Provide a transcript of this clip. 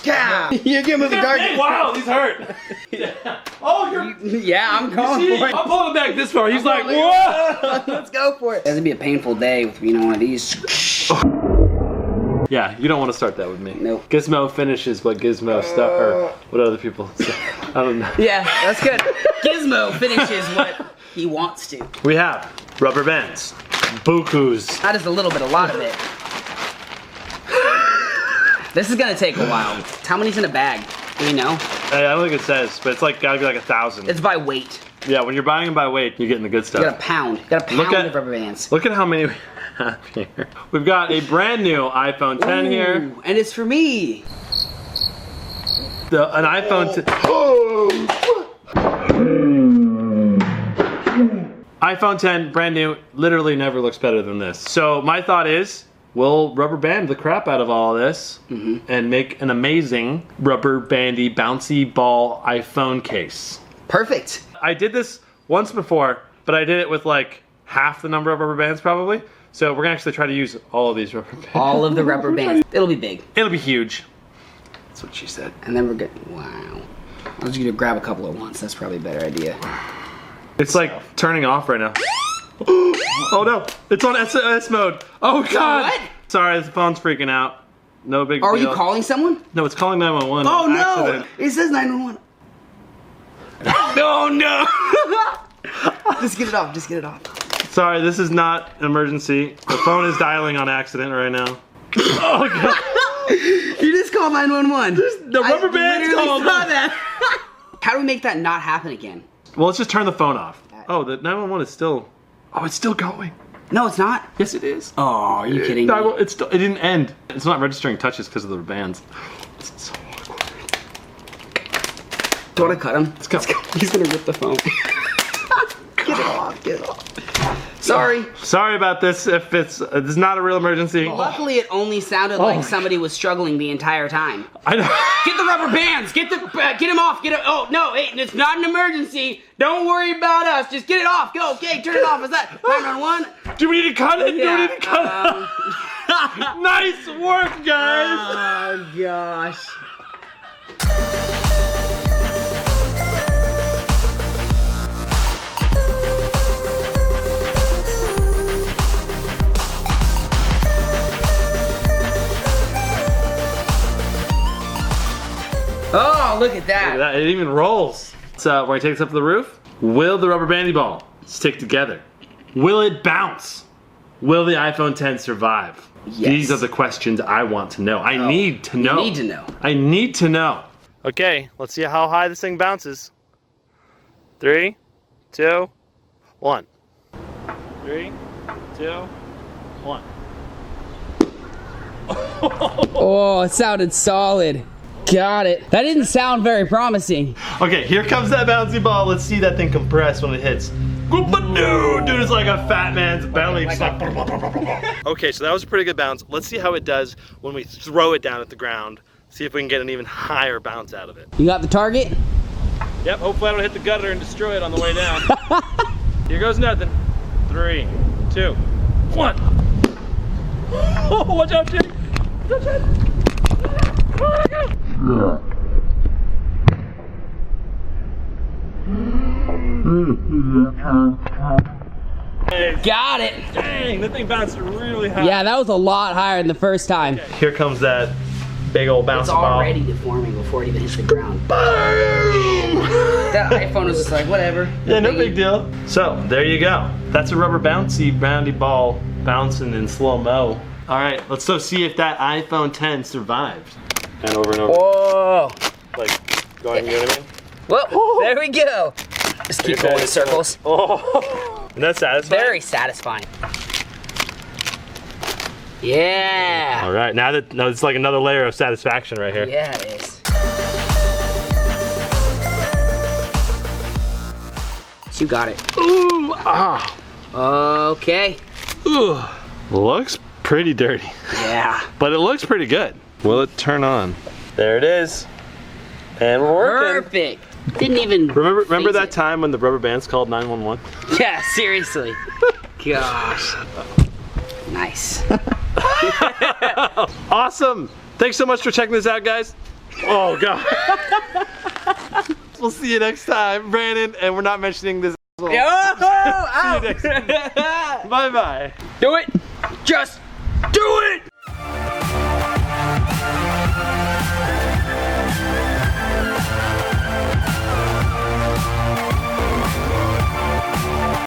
Cow! You give him the dark. Wow, he's hurt. Oh, you're. Yeah, I'm going for it. I'm pulling it back this far. He's like, whoa! Let's go for it. It's gonna be a painful day with one of these. Yeah, you don't want to start that with me. Nope. Gizmo finishes what Gizmo or what other people say. I don't know. Yeah, that's good. Gizmo finishes what he wants to. We have rubber bands, bukus. That is a lot of it. This is gonna take a while. How many's in a bag? Do we know? I don't think it says, but it's like gotta be like 1,000. It's by weight. Yeah, when you're buying them by weight, you're getting the good stuff. You got a pound. You got a pound of rubber bands. Look at how many we have here. We've got a brand new iPhone 10 here. And it's for me. An iPhone 10. iPhone 10, brand new, literally never looks better than this. So my thought is, we'll rubber band the crap out of all of this and make an amazing rubber bandy bouncy ball iPhone case. Perfect. I did this once before, but I did it with like half the number of rubber bands probably. So we're gonna actually try to use all of these rubber bands. All of the rubber bands. It'll be big. It'll be huge. That's what she said. And then we're good. Wow. I was gonna grab a couple at once. That's probably a better idea. It's like turning off right now. Oh no, it's on SOS mode. Oh God. What? Sorry, the phone's freaking out. No big deal. Are you calling someone? No, it's calling 911. Oh no! Accident. It says 911. Oh no! Just get it off. Just get it off. Sorry, this is not an emergency. The phone is dialing on accident right now. Oh God! You just called 911. The rubber band's called. Saw that. How do we make that not happen again? Well, let's just turn the phone off. Oh, the 911 is still. Oh, it's still going. No, it's not. Yes, it is. Oh, are you kidding me? No, it didn't end. It's not registering touches because of the bands. It's so awkward. Do you want to cut him? Let's go. He's gonna rip the phone. Get it off. Get it off. Sorry. Sorry about this. If it's not a real emergency. Luckily, it only sounded like somebody was struggling the entire time. I know. Get the rubber bands. Get him off. Get it. Oh no, hey, it's not an emergency. Don't worry about us. Just get it off. Go. Okay, turn it off. Is that 911? Do we need to cut it? Yeah, Do we need to cut it? Nice work, guys. Oh gosh. Oh, look at that. Look at that. It even rolls. So when he takes it up to the roof, will the rubber bandy ball stick together? Will it bounce? Will the iPhone 10 survive? Yes. These are the questions I want to know. I need to know. You need to know. I need to know. Okay, let's see how high this thing bounces. 3, 2, 1. 3, 2, 1. Oh, it sounded solid. Got it. That didn't sound very promising. Okay, here comes that bouncy ball. Let's see that thing compress when it hits. Dude, it's like a fat man's belly. Okay, so that was a pretty good bounce. Let's see how it does when we throw it down at the ground. See if we can get an even higher bounce out of it. You got the target? Yep, hopefully I don't hit the gutter and destroy it on the way down. Here goes nothing. 3, 2, 1. Oh, watch out, Jake. Watch out. Oh, go. Got it. Dang, that thing bounced really high. Yeah, that was a lot higher than the first time. Okay. Here comes that big old bounce ball. It's already deforming before it even hits the ground. Boom! That iPhone was just like, whatever. Yeah, no big deal. So, there you go. That's a rubber bouncy boundy ball bouncing in slow-mo. All right, let's go see if that iPhone 10 survived. And over and over. Whoa. Like, going, you know what I mean? Well, there we go. Just keep going in circles. Oh, isn't that satisfying? Very satisfying. Yeah. All right, now it's like another layer of satisfaction right here. Yeah, it is. So you got it. Ooh, ah. Okay. Ooh, looks pretty dirty. Yeah. But it looks pretty good. Will it turn on? There it is. And we're working. Perfect. Didn't even Remember that time when the rubber bands called 911? Yeah, seriously. Gosh. Nice. Awesome. Thanks so much for checking this out, guys. Oh God. We'll see you next time, Brandon, and we're not mentioning this. Yo, See you next time. Bye bye. Do it. Just